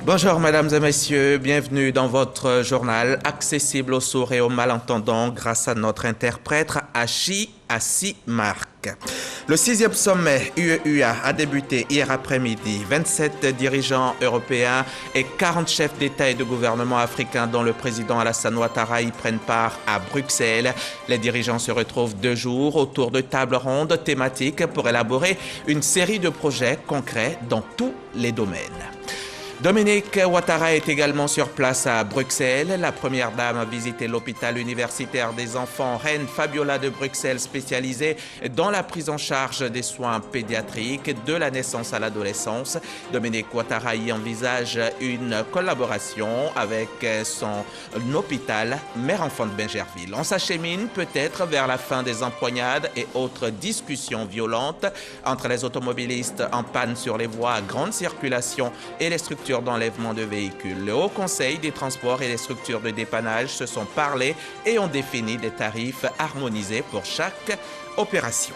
Bonjour mesdames et messieurs, bienvenue dans votre journal accessible aux sourds et aux malentendants grâce à notre interprète Hachi Assi Marc. Le 6e sommet UE-UA a débuté hier après-midi. 27 dirigeants européens et 40 chefs d'État et de gouvernement africains dont le président Alassane Ouattara y prennent part à Bruxelles. Les dirigeants se retrouvent 2 jours autour de tables rondes thématiques pour élaborer une série de projets concrets dans tous les domaines. Dominique Ouattara est également sur place à Bruxelles. La première dame a visité l'hôpital universitaire des enfants Reine Fabiola de Bruxelles, spécialisé dans la prise en charge des soins pédiatriques de la naissance à l'adolescence. Dominique Ouattara y envisage une collaboration avec son hôpital Mère-Enfant de Bingerville. On s'achemine peut-être vers la fin des empoignades et autres discussions violentes entre les automobilistes en panne sur les voies à grande circulation et les structures d'enlèvement de véhicules. Le Haut Conseil des transports et les structures de dépannage se sont parlé et ont défini des tarifs harmonisés pour chaque opération.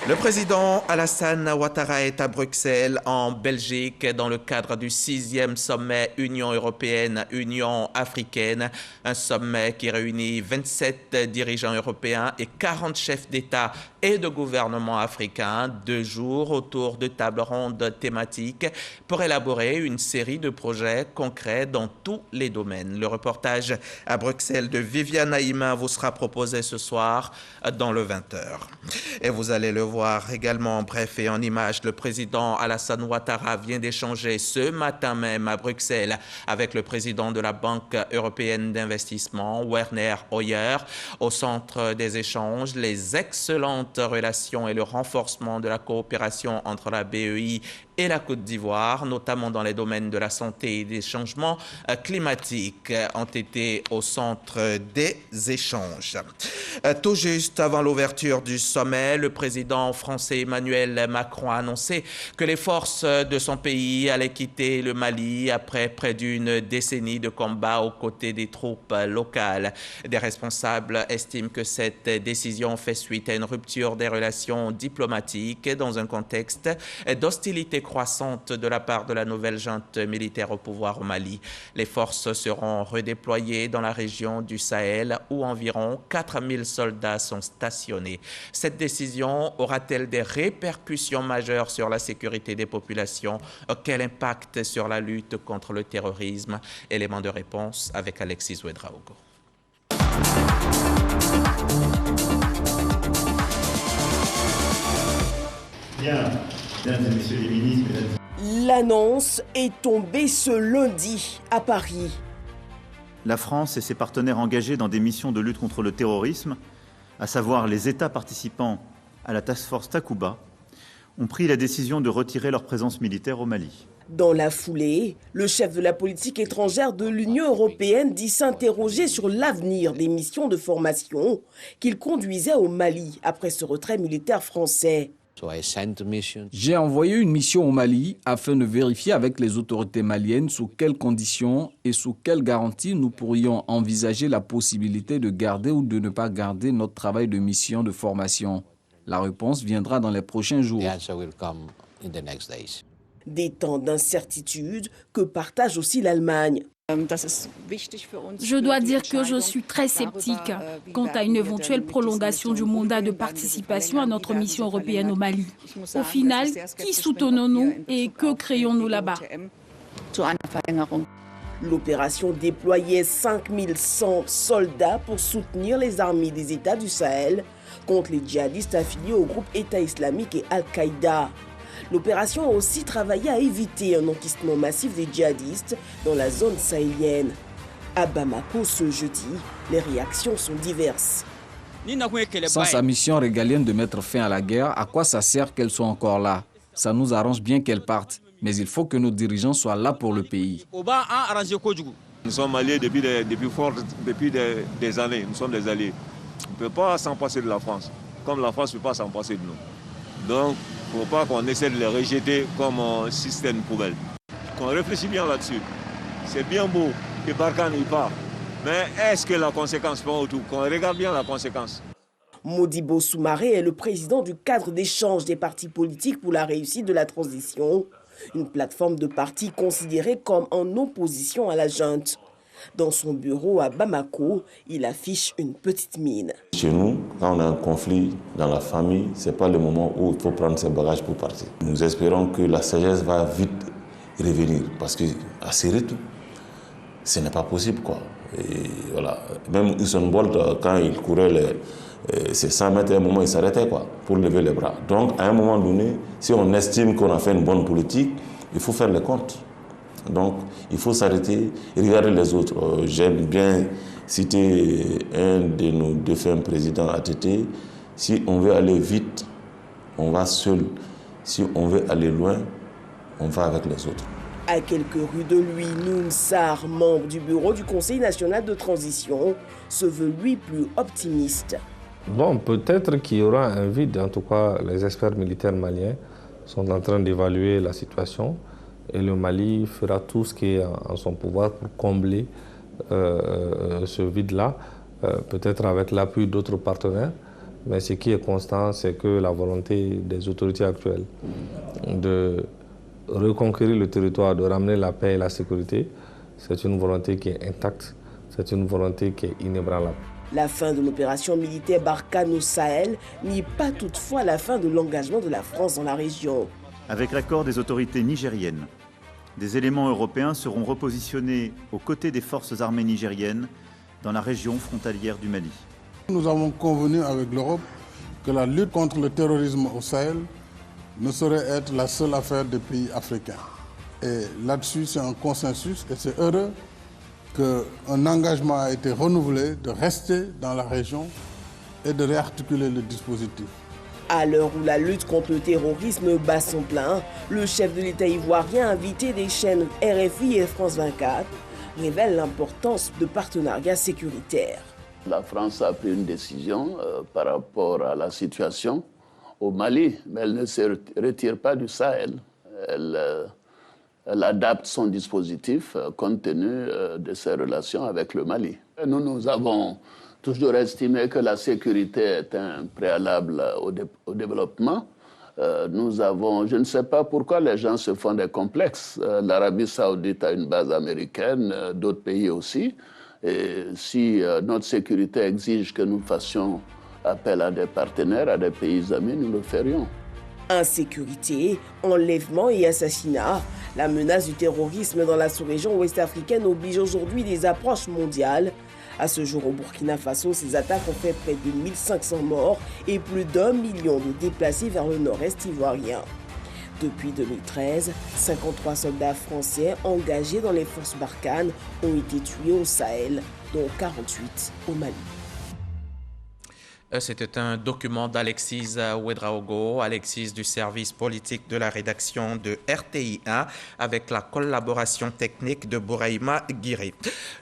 Le président Alassane Ouattara est à Bruxelles, en Belgique, dans le cadre du 6e sommet Union européenne-Union africaine. Un sommet qui réunit 27 dirigeants européens et 40 chefs d'État et de gouvernement africains, 2 jours autour de tables rondes thématiques pour élaborer une série de projets concrets dans tous les domaines. Le reportage à Bruxelles de Viviane Haïma vous sera proposé ce soir dans le 20h. Et vous allez le voir également en bref et en images. Le président Alassane Ouattara vient d'échanger ce matin même à Bruxelles avec le président de la Banque européenne d'investissement, Werner Hoyer. Au centre des échanges, les excellentes relations et le renforcement de la coopération entre la BEI et la Côte d'Ivoire, notamment dans les domaines de la santé et des changements climatiques, ont été au centre des échanges. Tout juste avant l'ouverture du sommet, le président français Emmanuel Macron a annoncé que les forces de son pays allaient quitter le Mali après près d'une décennie de combats aux côtés des troupes locales. Des responsables estiment que cette décision fait suite à une rupture des relations diplomatiques dans un contexte d'hostilité croissante de la part de la nouvelle junte militaire au pouvoir au Mali. Les forces seront redéployées dans la région du Sahel où environ 4000 soldats sont stationnés. Cette décision aura-t-elle des répercussions majeures sur la sécurité des populations? Quel impact sur la lutte contre le terrorisme? Élément de réponse avec Alexis Ouedraogo. Bien, mesdames et messieurs les ministres, L'annonce est tombée ce lundi à Paris. La France et ses partenaires engagés dans des missions de lutte contre le terrorisme, à savoir les États participants à la Task Force Takuba, ont pris la décision de retirer leur présence militaire au Mali. Dans la foulée, le chef de la politique étrangère de l'Union européenne dit s'interroger sur l'avenir des missions de formation qu'il conduisait au Mali après ce retrait militaire français. J'ai envoyé une mission au Mali afin de vérifier avec les autorités maliennes sous quelles conditions et sous quelles garanties nous pourrions envisager la possibilité de garder ou de ne pas garder notre travail de mission de formation. La réponse viendra dans les prochains jours. Des temps d'incertitude que partage aussi l'Allemagne. Je dois dire que je suis très sceptique quant à une éventuelle prolongation du mandat de participation à notre mission européenne au Mali. Au final, qui soutenons-nous et que créons-nous là-bas? L'opération déployait 5100 soldats pour soutenir les armées des États du Sahel contre les djihadistes affiliés au groupe État islamique et Al-Qaïda. L'opération a aussi travaillé à éviter un enquistement massif des djihadistes dans la zone sahélienne. À Bamako ce jeudi, les réactions sont diverses. Sans sa mission régalienne de mettre fin à la guerre, à quoi ça sert qu'elle soit encore là? Ça nous arrange bien qu'elle parte, mais il faut que nos dirigeants soient là pour le pays. Nous sommes alliés depuis des années, nous sommes des alliés. On ne peut pas s'en passer de la France, comme la France ne peut pas s'en passer de nous. Donc, il ne faut pas qu'on essaie de les rejeter comme un système poubelle. Qu'on réfléchit bien là-dessus. C'est bien beau que Barkhane y part, mais est-ce que la conséquence prend autour? Qu'on regarde bien la conséquence. Modibo Soumaré est le président du cadre d'échange des partis politiques pour la réussite de la transition. une plateforme de parti considérée comme en opposition à la junte. Dans son bureau à Bamako, il affiche une petite mine. Chez nous, quand on a un conflit dans la famille, ce n'est pas le moment où il faut prendre ses bagages pour partir. Nous espérons que la sagesse va vite revenir, parce qu'à ce rythme, ce n'est pas possible, quoi. Et voilà. Même Usain Bolt, quand il courait ces 100 mètres, à un moment, il s'arrêtait, quoi, pour lever les bras. Donc, à un moment donné, si on estime qu'on a fait une bonne politique, il faut faire les comptes. Donc, il faut s'arrêter et regarder les autres. J'aime bien citer un de nos défunts présidents ATT. Si on veut aller vite, on va seul. Si on veut aller loin, on va avec les autres. À quelques rues de lui, Noun Sarr, membre du bureau du Conseil national de transition, se veut lui plus optimiste. Bon, peut-être qu'il y aura un vide. En tout cas, les experts militaires maliens sont en train d'évaluer la situation. Et le Mali fera tout ce qui est en son pouvoir pour combler ce vide-là, peut-être avec l'appui d'autres partenaires. Mais ce qui est constant, c'est que la volonté des autorités actuelles de reconquérir le territoire, de ramener la paix et la sécurité, c'est une volonté qui est intacte, c'est une volonté qui est inébranlable. La fin de l'opération militaire Barkhane au Sahel n'est pas toutefois la fin de l'engagement de la France dans la région. Avec l'accord des autorités nigériennes, des éléments européens seront repositionnés aux côtés des forces armées nigériennes dans la région frontalière du Mali. Nous avons convenu avec l'Europe que la lutte contre le terrorisme au Sahel ne saurait être la seule affaire des pays africains. Et là-dessus, c'est un consensus et c'est heureux qu'un engagement a été renouvelé de rester dans la région et de réarticuler le dispositif. À l'heure où la lutte contre le terrorisme bat son plein, le chef de l'État ivoirien, invité des chaînes RFI et France 24, révèle l'importance de partenariats sécuritaires. La France a pris une décision par rapport à la situation au Mali, mais elle ne se retire pas du Sahel. Elle adapte son dispositif compte tenu de ses relations avec le Mali. Nous avons toujours estimé que la sécurité est un préalable au développement. Je ne sais pas pourquoi les gens se font des complexes. L'Arabie saoudite a une base américaine, d'autres pays aussi. Et si notre sécurité exige que nous fassions appel à des partenaires, à des pays amis, nous le ferions. Insécurité, enlèvement et assassinat, la menace du terrorisme dans la sous-région ouest-africaine oblige aujourd'hui des approches mondiales. À ce jour, au Burkina Faso, ces attaques ont fait près de 1500 morts et plus d'1 million de déplacés vers le nord-est ivoirien. Depuis 2013, 53 soldats français engagés dans les forces Barkhane ont été tués au Sahel, dont 48 au Mali. C'était un document d'Alexis Ouedraogo, Alexis du service politique de la rédaction de RTI1, avec la collaboration technique de Bouraïma Guiré.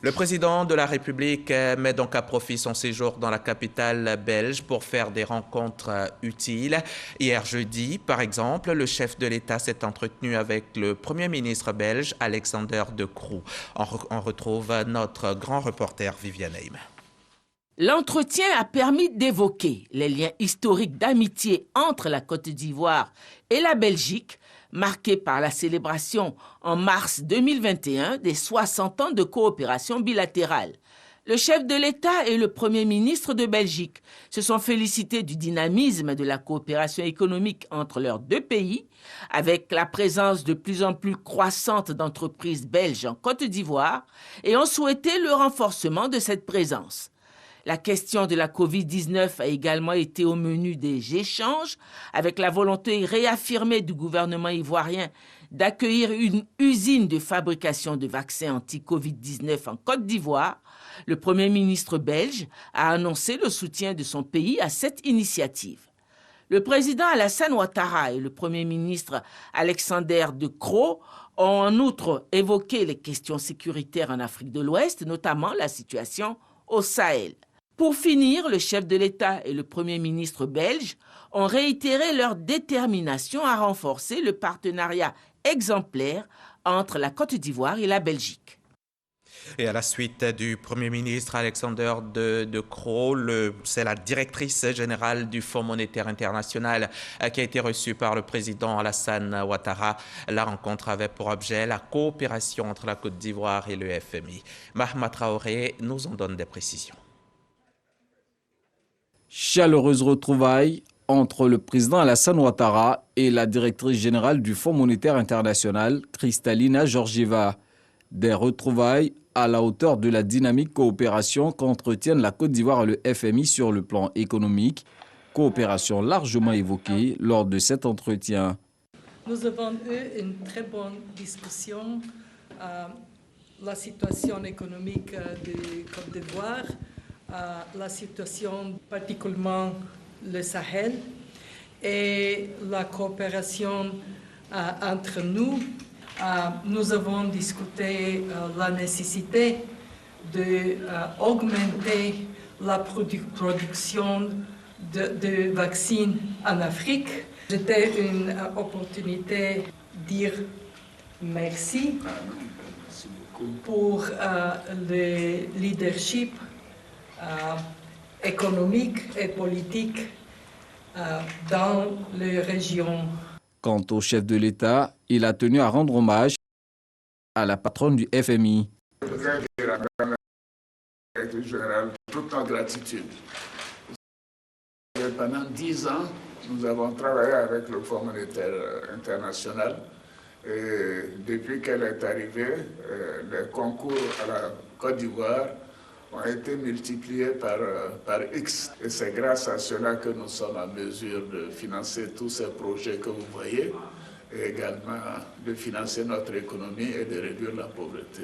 Le président de la République met donc à profit son séjour dans la capitale belge pour faire des rencontres utiles. Hier jeudi, par exemple, le chef de l'État s'est entretenu avec le Premier ministre belge, Alexander De Croo. On retrouve notre grand reporter Viviane Heim. L'entretien a permis d'évoquer les liens historiques d'amitié entre la Côte d'Ivoire et la Belgique, marqués par la célébration en mars 2021 des 60 ans de coopération bilatérale. Le chef de l'État et le Premier ministre de Belgique se sont félicités du dynamisme de la coopération économique entre leurs deux pays, avec la présence de plus en plus croissante d'entreprises belges en Côte d'Ivoire, et ont souhaité le renforcement de cette présence. La question de la Covid-19 a également été au menu des échanges, avec la volonté réaffirmée du gouvernement ivoirien d'accueillir une usine de fabrication de vaccins anti-Covid-19 en Côte d'Ivoire. Le Premier ministre belge a annoncé le soutien de son pays à cette initiative. Le président Alassane Ouattara et le Premier ministre Alexander De Croo ont en outre évoqué les questions sécuritaires en Afrique de l'Ouest, notamment la situation au Sahel. Pour finir, le chef de l'État et le Premier ministre belge ont réitéré leur détermination à renforcer le partenariat exemplaire entre la Côte d'Ivoire et la Belgique. Et à la suite du Premier ministre Alexander De Croo, c'est la directrice générale du Fonds monétaire international qui a été reçue par le président Alassane Ouattara. La rencontre avait pour objet la coopération entre la Côte d'Ivoire et le FMI. Mahama Traoré nous en donne des précisions. Chaleureuse retrouvaille entre le président Alassane Ouattara et la directrice générale du Fonds monétaire international, Kristalina Georgieva. Des retrouvailles à la hauteur de la dynamique coopération qu'entretiennent la Côte d'Ivoire et le FMI sur le plan économique, coopération largement évoquée lors de cet entretien. Nous avons eu une très bonne discussion. La situation économique de Côte d'Ivoire, la situation particulièrement le Sahel et la coopération entre nous. Nous avons discuté la nécessité d'augmenter la production de vaccins en Afrique. C'était une opportunité de dire merci pour le leadership économique et politique dans les régions. Quant au chef de l'État, il a tenu à rendre hommage à la patronne du FMI. Je voudrais dire à la directrice générale toute notre gratitude. Pendant 10 ans, nous avons travaillé avec le Fonds monétaire international. Et depuis qu'elle est arrivée, les concours à la Côte d'Ivoire ont été multipliés par X. Et c'est grâce à cela que nous sommes en mesure de financer tous ces projets que vous voyez et également de financer notre économie et de réduire la pauvreté.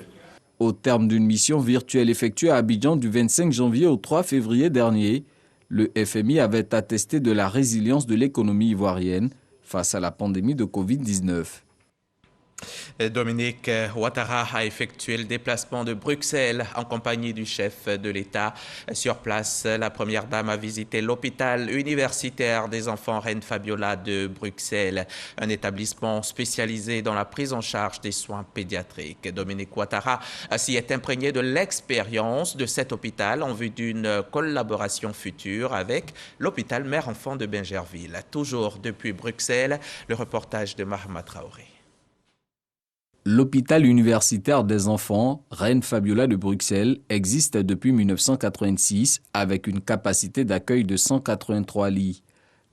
Au terme d'une mission virtuelle effectuée à Abidjan du 25 janvier au 3 février dernier, le FMI avait attesté de la résilience de l'économie ivoirienne face à la pandémie de Covid-19. Dominique Ouattara a effectué le déplacement de Bruxelles en compagnie du chef de l'État. Sur place, la première dame a visité l'hôpital universitaire des enfants Reine Fabiola de Bruxelles, un établissement spécialisé dans la prise en charge des soins pédiatriques. Dominique Ouattara s'y est imprégné de l'expérience de cet hôpital en vue d'une collaboration future avec l'hôpital mère-enfant de Bingerville. Toujours depuis Bruxelles, le reportage de Mahama Traoré. L'hôpital universitaire des enfants Reine Fabiola de Bruxelles existe depuis 1986 avec une capacité d'accueil de 183 lits.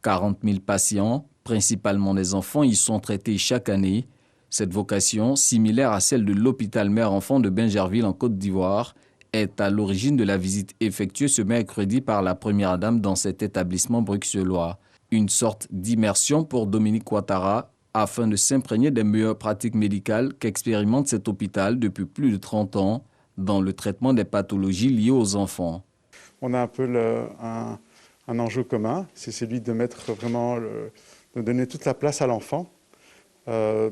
40 000 patients, principalement des enfants, y sont traités chaque année. Cette vocation, similaire à celle de l'hôpital mère-enfant de Bingerville en Côte d'Ivoire, est à l'origine de la visite effectuée ce mercredi par la première dame dans cet établissement bruxellois. Une sorte d'immersion pour Dominique Ouattara, afin de s'imprégner des meilleures pratiques médicales qu'expérimente cet hôpital depuis plus de 30 ans dans le traitement des pathologies liées aux enfants. On a un peu un enjeu commun, c'est celui de mettre vraiment, de donner toute la place à l'enfant, que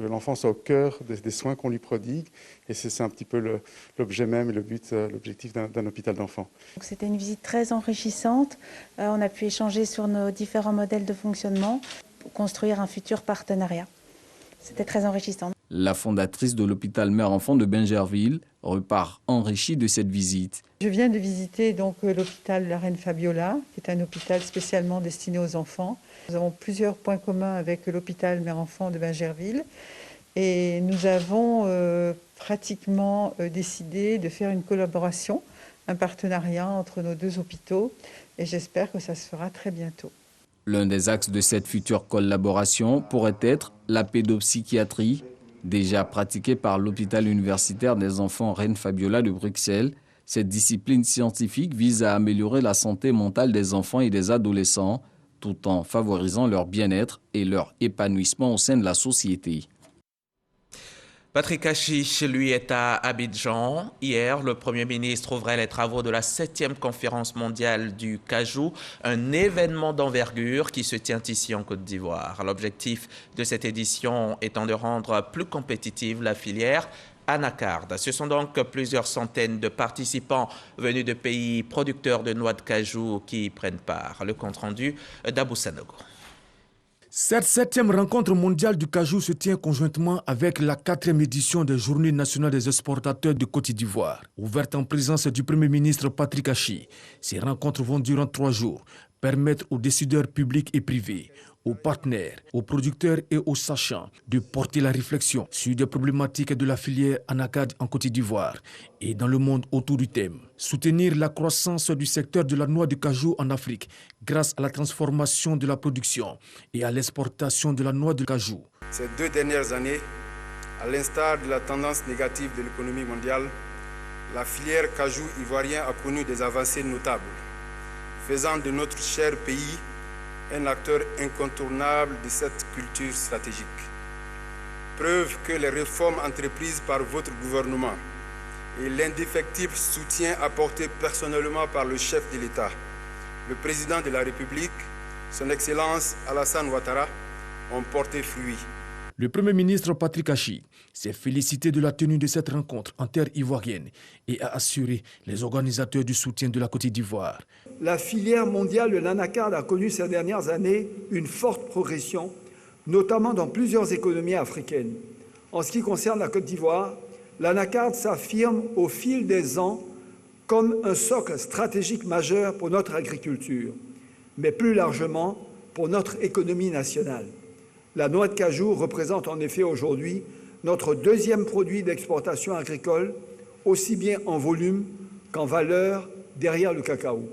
l'enfant soit au cœur des soins qu'on lui prodigue, et c'est un petit peu l'objet même et l'objectif d'un hôpital d'enfants. C'était une visite très enrichissante, on a pu échanger sur nos différents modèles de fonctionnement, pour construire un futur partenariat. C'était très enrichissant. La fondatrice de l'hôpital mère-enfant de Bingerville repart enrichie de cette visite. Je viens de visiter donc l'hôpital La Reine Fabiola, qui est un hôpital spécialement destiné aux enfants. Nous avons plusieurs points communs avec l'hôpital mère-enfant de Bingerville et nous avons pratiquement décidé de faire une collaboration, un partenariat entre nos deux hôpitaux et j'espère que ça se fera très bientôt. L'un des axes de cette future collaboration pourrait être la pédopsychiatrie, déjà pratiquée par l'hôpital universitaire des enfants Reine Fabiola de Bruxelles. Cette discipline scientifique vise à améliorer la santé mentale des enfants et des adolescents, tout en favorisant leur bien-être et leur épanouissement au sein de la société. Patrick Achiche, lui, est à Abidjan. Hier, le Premier ministre ouvrait les travaux de la 7e conférence mondiale du cajou, un événement d'envergure qui se tient ici en Côte d'Ivoire. L'objectif de cette édition étant de rendre plus compétitive la filière anacarde. Ce sont donc plusieurs centaines de participants venus de pays producteurs de noix de cajou qui y prennent part. Le compte-rendu d'Abou Sanogo. Cette 7e rencontre mondiale du cajou se tient conjointement avec la 4e édition des Journées nationales des exportateurs de Côte d'Ivoire, ouverte en présence du Premier ministre Patrick Achi. Ces rencontres vont durant 3 jours permettre aux décideurs publics et privés, aux partenaires, aux producteurs et aux sachants de porter la réflexion sur des problématiques de la filière anacarde en Côte d'Ivoire et dans le monde autour du thème. Soutenir la croissance du secteur de la noix de cajou en Afrique grâce à la transformation de la production et à l'exportation de la noix de cajou. Ces 2 dernières années, à l'instar de la tendance négative de l'économie mondiale, la filière cajou ivoirien a connu des avancées notables, faisant de notre cher pays un acteur incontournable de cette culture stratégique. Preuve que les réformes entreprises par votre gouvernement et l'indéfectible soutien apporté personnellement par le chef de l'État, le président de la République, son Excellence Alassane Ouattara, ont porté fruit. Le Premier ministre Patrick Achi s'est félicité de la tenue de cette rencontre en terre ivoirienne et a assuré les organisateurs du soutien de la Côte d'Ivoire. La filière mondiale de l'anacarde a connu ces dernières années une forte progression, notamment dans plusieurs économies africaines. En ce qui concerne la Côte d'Ivoire, l'anacarde s'affirme au fil des ans comme un socle stratégique majeur pour notre agriculture, mais plus largement pour notre économie nationale. La noix de cajou représente en effet aujourd'hui notre 2e produit d'exportation agricole, aussi bien en volume qu'en valeur derrière le cacao.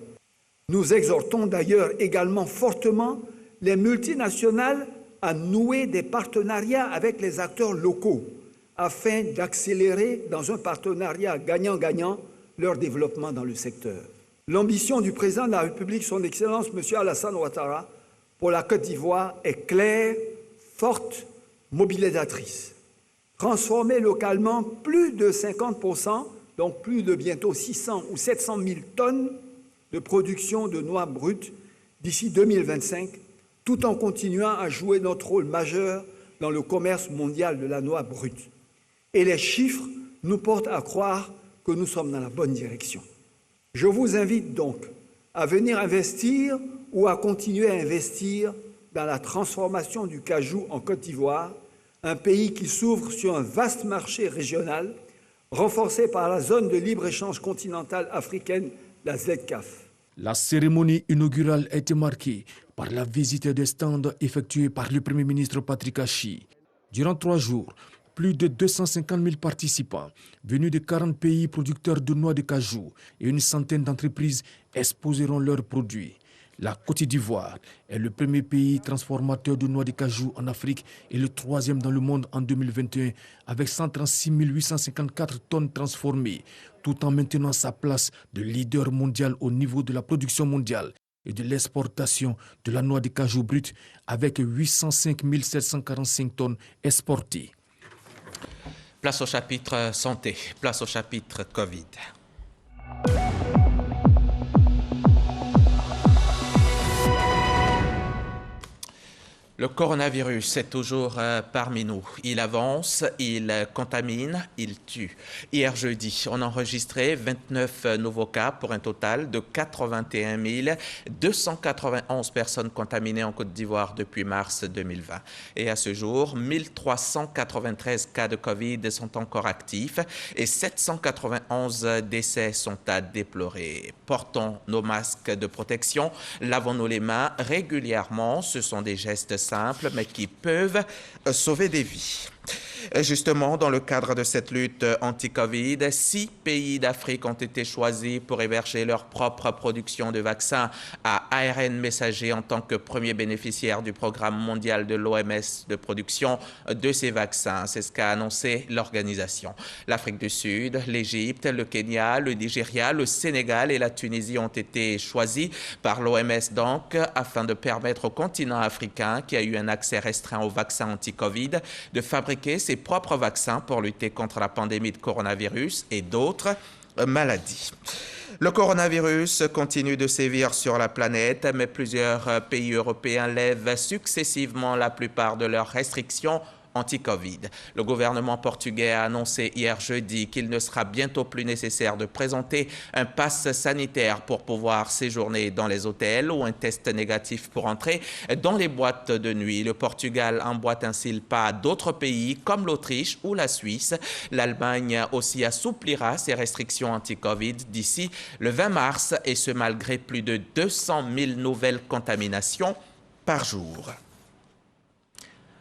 Nous exhortons d'ailleurs également fortement les multinationales à nouer des partenariats avec les acteurs locaux afin d'accélérer dans un partenariat gagnant-gagnant leur développement dans le secteur. L'ambition du président de la République, son Excellence M. Alassane Ouattara, pour la Côte d'Ivoire est claire, forte, mobilisatrice. Transformer localement plus de 50%, donc plus de bientôt 600 ou 700 000 tonnes de production de noix brutes d'ici 2025, tout en continuant à jouer notre rôle majeur dans le commerce mondial de la noix brute. Et les chiffres nous portent à croire que nous sommes dans la bonne direction. Je vous invite donc à venir investir ou à continuer à investir dans la transformation du cajou en Côte d'Ivoire, un pays qui s'ouvre sur un vaste marché régional, renforcé par la zone de libre-échange continentale africaine, la ZCAF. La cérémonie inaugurale a été marquée par la visite des stands effectuée par le Premier ministre Patrick Achi. Durant 3 jours, plus de 250 000 participants venus de 40 pays producteurs de noix de cajou et une centaine d'entreprises exposeront leurs produits. La Côte d'Ivoire est le premier pays transformateur de noix de cajou en Afrique et le 3e dans le monde en 2021 avec 136 854 tonnes transformées, tout en maintenant sa place de leader mondial au niveau de la production mondiale et de l'exportation de la noix de cajou brute avec 805 745 tonnes exportées. Place au chapitre santé, place au chapitre Covid. Le coronavirus est toujours parmi nous. Il avance, il contamine, il tue. Hier jeudi, on a enregistré 29 nouveaux cas pour un total de 81 291 personnes contaminées en Côte d'Ivoire depuis mars 2020. Et à ce jour, 1393 cas de Covid sont encore actifs et 791 décès sont à déplorer. Portons nos masques de protection, lavons-nous les mains régulièrement. Ce sont des gestes simples, mais qui peuvent sauver des vies. Justement, dans le cadre de cette lutte anti-Covid, 6 pays d'Afrique ont été choisis pour héberger leur propre production de vaccins à ARN messager en tant que premier bénéficiaire du programme mondial de l'OMS de production de ces vaccins. C'est ce qu'a annoncé l'organisation. L'Afrique du Sud, l'Égypte, le Kenya, le Nigeria, le Sénégal et la Tunisie ont été choisis par l'OMS donc afin de permettre au continent africain qui a eu un accès restreint aux vaccins anti-Covid de fabriquer ses propres vaccins pour lutter contre la pandémie de coronavirus et d'autres maladies. Le coronavirus continue de sévir sur la planète, mais plusieurs pays européens lèvent successivement la plupart de leurs restrictions anti-Covid. Le gouvernement portugais a annoncé hier jeudi qu'il ne sera bientôt plus nécessaire de présenter un pass sanitaire pour pouvoir séjourner dans les hôtels ou un test négatif pour entrer dans les boîtes de nuit. Le Portugal emboîte ainsi le pas à d'autres pays comme l'Autriche ou la Suisse. L'Allemagne aussi assouplira ses restrictions anti-Covid d'ici le 20 mars et ce malgré plus de 200 000 nouvelles contaminations par jour.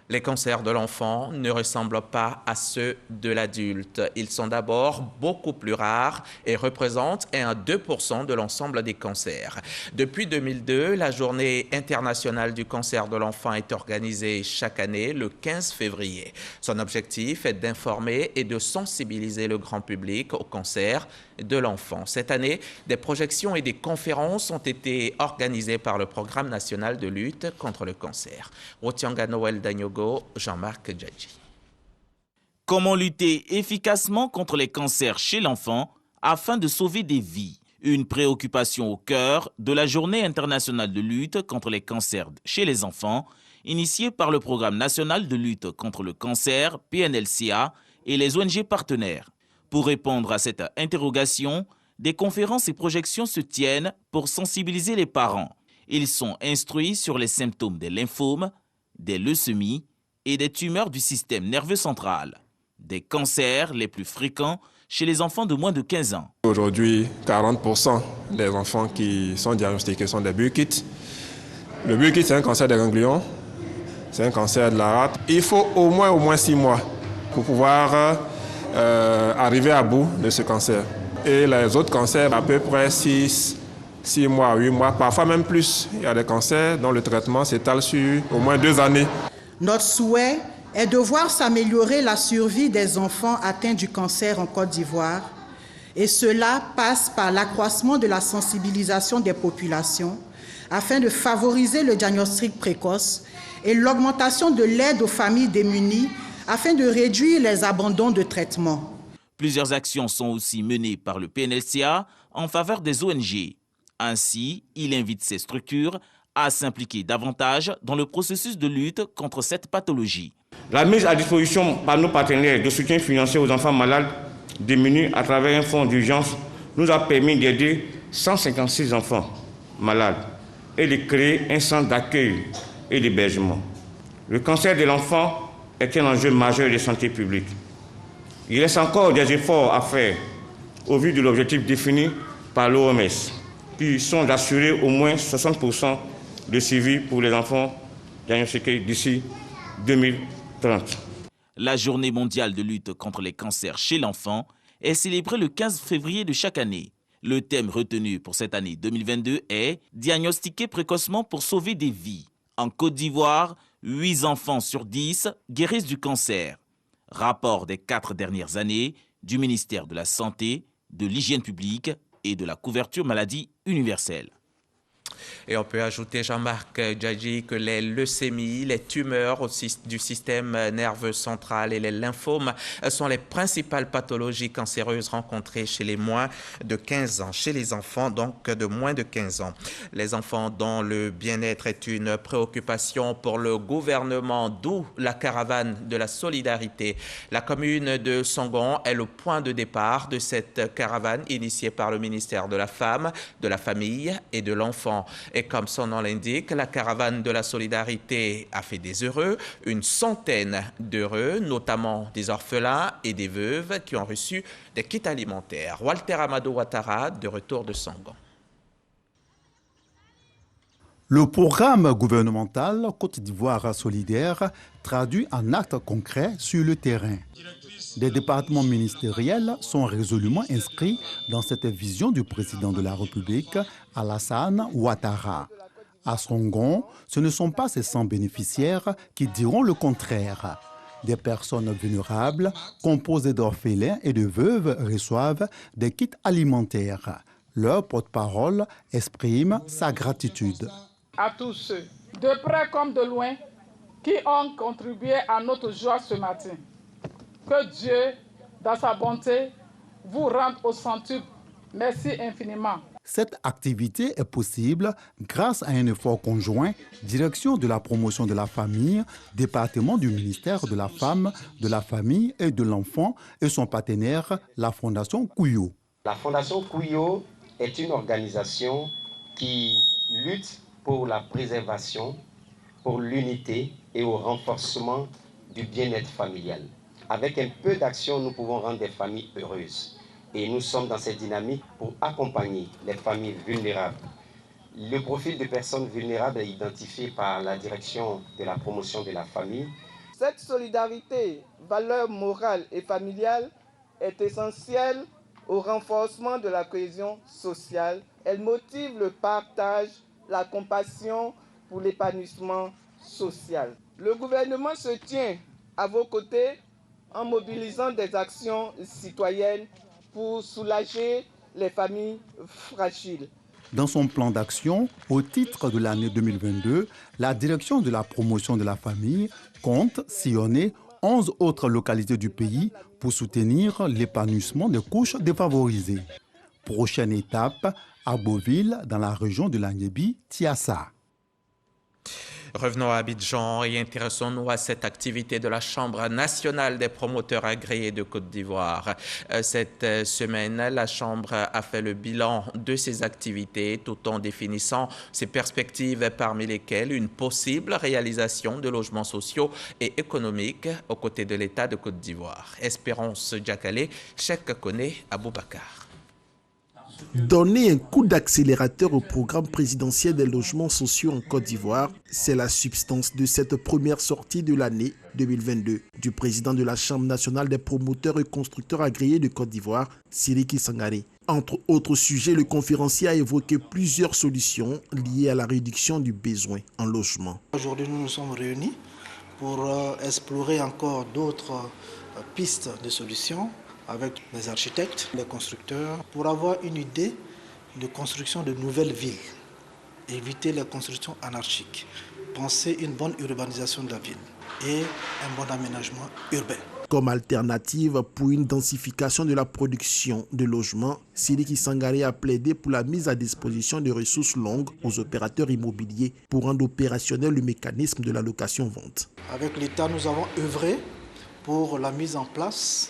Les cancers de l'enfant ne ressemblent pas à ceux de l'adulte. Ils sont d'abord beaucoup plus rares et représentent 1 à 2% de l'ensemble des cancers. Depuis 2002, la Journée internationale du cancer de l'enfant est organisée chaque année le 15 février. Son objectif est d'informer et de sensibiliser le grand public au cancer de l'enfant. Cette année, des projections et des conférences ont été organisées par le Programme national de lutte contre le cancer. Rotianga Noël Danyogo, Jean-Marc Djadji. Comment lutter efficacement contre les cancers chez l'enfant afin de sauver des vies? Une préoccupation au cœur de la Journée internationale de lutte contre les cancers chez les enfants, initiée par le Programme national de lutte contre le cancer, PNLCA, et les ONG partenaires. Pour répondre à cette interrogation, des conférences et projections se tiennent pour sensibiliser les parents. Ils sont instruits sur les symptômes des lymphomes, des leucémies et des tumeurs du système nerveux central, des cancers les plus fréquents chez les enfants de moins de 15 ans. Aujourd'hui, 40% des enfants qui sont diagnostiqués sont des Burkitt. Le Burkitt, c'est un cancer des ganglions, c'est un cancer de la rate. Il faut au moins 6 mois pour pouvoir arriver à bout de ce cancer. Et les autres cancers, à peu près 6 mois, 8 mois, parfois même plus. Il y a des cancers dont le traitement s'étale sur au moins 2 années. Notre souhait est de voir s'améliorer la survie des enfants atteints du cancer en Côte d'Ivoire. Et cela passe par l'accroissement de la sensibilisation des populations afin de favoriser le diagnostic précoce et l'augmentation de l'aide aux familles démunies afin de réduire les abandons de traitement. Plusieurs actions sont aussi menées par le PNLCA en faveur des ONG. Ainsi, il invite ces structures à s'impliquer davantage dans le processus de lutte contre cette pathologie. La mise à disposition par nos partenaires de soutien financier aux enfants malades démunis à travers un fonds d'urgence nous a permis d'aider 156 enfants malades et de créer un centre d'accueil et d'hébergement. Le cancer de l'enfant est un enjeu majeur de santé publique. Il reste encore des efforts à faire au vu de l'objectif défini par l'OMS, qui sont d'assurer au moins 60% de suivi pour les enfants diagnostiqués d'ici 2030. La Journée mondiale de lutte contre les cancers chez l'enfant est célébrée le 15 février de chaque année. Le thème retenu pour cette année 2022 est « Diagnostiquer précocement pour sauver des vies ». En Côte d'Ivoire, 8 enfants sur 10 guérissent du cancer. Rapport des 4 dernières années du ministère de la Santé, de l'Hygiène publique et de la couverture maladie universelle. Et on peut ajouter, Jean-Marc Djadji, que les leucémies, les tumeurs du système nerveux central et les lymphomes sont les principales pathologies cancéreuses rencontrées chez les moins de 15 ans, chez les enfants donc de moins de 15 ans. Les enfants dont le bien-être est une préoccupation pour le gouvernement, d'où la caravane de la solidarité. La commune de Songon est le point de départ de cette caravane initiée par le ministère de la Femme, de la Famille et de l'Enfant. Et comme son nom l'indique, la caravane de la solidarité a fait des heureux, une centaine d'heureux, notamment des orphelins et des veuves qui ont reçu des kits alimentaires. Walter Amadou Ouattara, de retour de Songon. Le programme gouvernemental Côte d'Ivoire solidaire traduit en actes concrets sur le terrain. Des départements ministériels sont résolument inscrits dans cette vision du président de la République, Alassane Ouattara. À Songon, ce ne sont pas ces 100 bénéficiaires qui diront le contraire. Des personnes vulnérables, composées d'orphelins et de veuves, reçoivent des kits alimentaires. Leur porte-parole exprime sa gratitude. À tous ceux, de près comme de loin, qui ont contribué à notre joie ce matin. Que Dieu, dans sa bonté, vous rende au centuple. Merci infiniment. Cette activité est possible grâce à un effort conjoint, direction de la promotion de la famille, département du ministère de la Femme, de la Famille et de l'Enfant et son partenaire, la Fondation Kouyo. La Fondation Kouyo est une organisation qui lutte pour la préservation, pour l'unité et au renforcement du bien-être familial. Avec un peu d'action, nous pouvons rendre des familles heureuses. Et nous sommes dans cette dynamique pour accompagner les familles vulnérables. Le profil de personnes vulnérables est identifié par la direction de la promotion de la famille. Cette solidarité, valeur morale et familiale, est essentielle au renforcement de la cohésion sociale. Elle motive le partage, la compassion pour l'épanouissement social. Le gouvernement se tient à vos côtés en mobilisant des actions citoyennes pour soulager les familles fragiles. Dans son plan d'action, au titre de l'année 2022, la direction de la promotion de la famille compte sillonner 11 autres localités du pays pour soutenir l'épanouissement des couches défavorisées. Prochaine étape, à Beauville, dans la région de l'Agnébi-Tiassa. Revenons à Abidjan et intéressons-nous à cette activité de la Chambre nationale des promoteurs agréés de Côte d'Ivoire. Cette semaine, la Chambre a fait le bilan de ses activités tout en définissant ses perspectives parmi lesquelles une possible réalisation de logements sociaux et économiques aux côtés de l'État de Côte d'Ivoire. Espérance Diakale, Cheikh Kone, Aboubakar. Donner un coup d'accélérateur au programme présidentiel des logements sociaux en Côte d'Ivoire, c'est la substance de cette première sortie de l'année 2022 du président de la Chambre nationale des promoteurs et constructeurs agréés de Côte d'Ivoire, Sidiki Sangaré. Entre autres sujets, le conférencier a évoqué plusieurs solutions liées à la réduction du besoin en logement. Aujourd'hui, nous nous sommes réunis pour explorer encore d'autres pistes de solutions avec les architectes, les constructeurs, pour avoir une idée de construction de nouvelles villes, éviter les constructions anarchiques, penser une bonne urbanisation de la ville et un bon aménagement urbain. Comme alternative pour une densification de la production de logements, Sidiki Sangaré a plaidé pour la mise à disposition de ressources longues aux opérateurs immobiliers pour rendre opérationnel le mécanisme de la location-vente. Avec l'État, nous avons œuvré pour la mise en place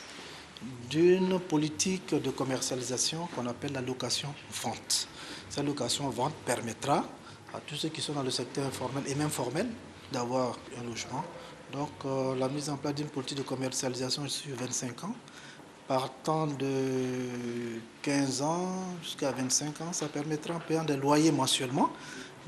d'une politique de commercialisation qu'on appelle la location-vente. Cette location-vente permettra à tous ceux qui sont dans le secteur informel et même formel d'avoir un logement. Donc la mise en place d'une politique de commercialisation sur 25 ans, partant de 15 ans jusqu'à 25 ans, ça permettra en payant des loyers mensuellement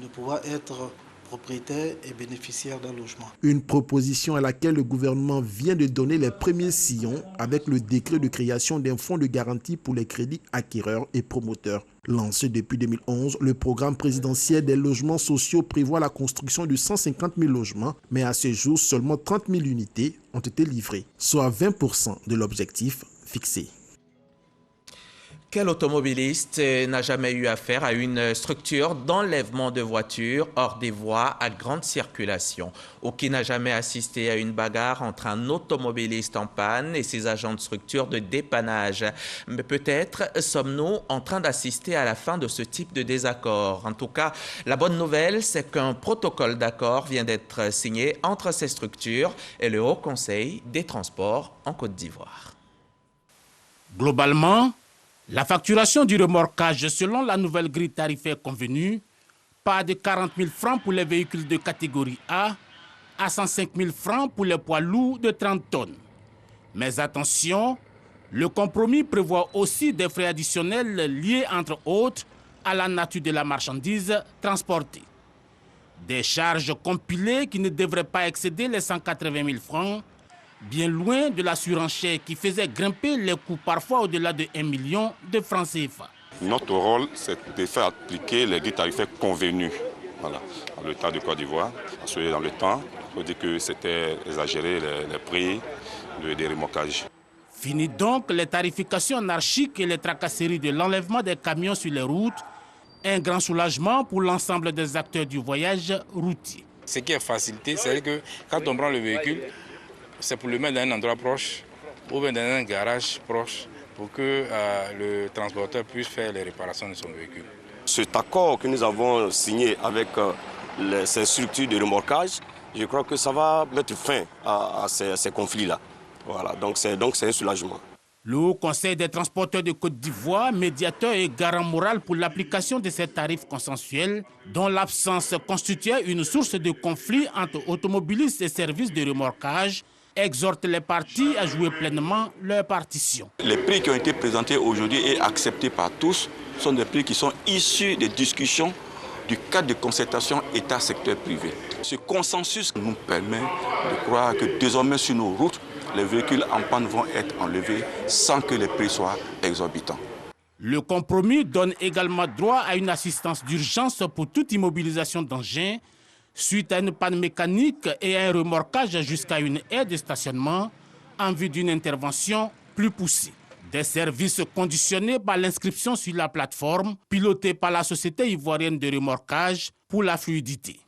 de pouvoir être propriétaire et bénéficiaire d'un logement. Une proposition à laquelle le gouvernement vient de donner les premiers sillons avec le décret de création d'un fonds de garantie pour les crédits acquéreurs et promoteurs. Lancé depuis 2011, le programme présidentiel des logements sociaux prévoit la construction de 150 000 logements, mais à ce jour, seulement 30 000 unités ont été livrées, soit 20% de l'objectif fixé. Quel automobiliste n'a jamais eu affaire à une structure d'enlèvement de voitures hors des voies à grande circulation, ou qui n'a jamais assisté à une bagarre entre un automobiliste en panne et ses agents de structure de dépannage? Mais peut-être sommes-nous en train d'assister à la fin de ce type de désaccord. En tout cas, la bonne nouvelle, c'est qu'un protocole d'accord vient d'être signé entre ces structures et le Haut Conseil des transports en Côte d'Ivoire. Globalement, la facturation du remorquage selon la nouvelle grille tarifaire convenue part de 40 000 francs pour les véhicules de catégorie A à 105 000 francs pour les poids lourds de 30 tonnes. Mais attention, le compromis prévoit aussi des frais additionnels liés entre autres à la nature de la marchandise transportée. Des charges compilées qui ne devraient pas excéder les 180 000 francs, bien loin de la surenchère qui faisait grimper les coûts parfois au-delà de 1 million de francs CFA. Notre rôle, c'est de faire appliquer les grilles tarifaires convenues dans l'État de Côte d'Ivoire. Dans le temps, il faut dire que c'était exagéré les prix des remorquages. Fini donc les tarifications anarchiques et les tracasseries de l'enlèvement des camions sur les routes. Un grand soulagement pour l'ensemble des acteurs du voyage routier. Ce qui est facilité, c'est que quand on prend le véhicule, c'est pour le mettre dans un endroit proche ou bien dans un garage proche pour que le transporteur puisse faire les réparations de son véhicule. cet accord que nous avons signé avec ces structures de remorquage, je crois que ça va mettre fin à ces conflits-là. Voilà, donc c'est un soulagement. Le Haut Conseil des transporteurs de Côte d'Ivoire, médiateur et garant moral pour l'application de ces tarifs consensuels, dont l'absence constituait une source de conflit entre automobilistes et services de remorquage, exhorte les parties à jouer pleinement leur partition. Les prix qui ont été présentés aujourd'hui et acceptés par tous sont des prix qui sont issus des discussions du cadre de concertation État-secteur privé. Ce consensus nous permet de croire que désormais sur nos routes, les véhicules en panne vont être enlevés sans que les prix soient exorbitants. Le compromis donne également droit à une assistance d'urgence pour toute immobilisation d'engins suite à une panne mécanique et à un remorquage jusqu'à une aire de stationnement en vue d'une intervention plus poussée. Des services conditionnés par l'inscription sur la plateforme pilotée par la Société ivoirienne de remorquage pour la fluidité.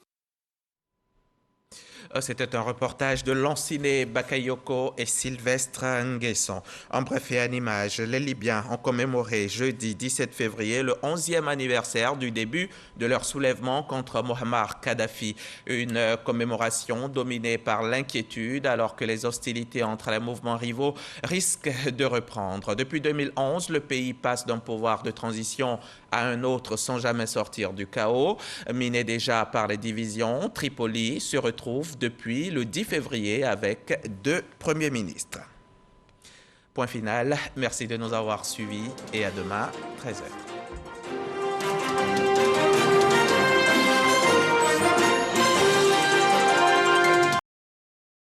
C'était un reportage de Lanciné Bakayoko et Sylvestre Nguesson. En bref et en images, les Libyens ont commémoré jeudi 17 février le 11e anniversaire du début de leur soulèvement contre Mohamed Kadhafi. Une commémoration dominée par l'inquiétude alors que les hostilités entre les mouvements rivaux risquent de reprendre. Depuis 2011, le pays passe d'un pouvoir de transition à un autre sans jamais sortir du chaos. Miné déjà par les divisions, Tripoli se retrouve depuis le 10 février avec 2 premiers ministres. Point final, merci de nous avoir suivis et à demain, 13h.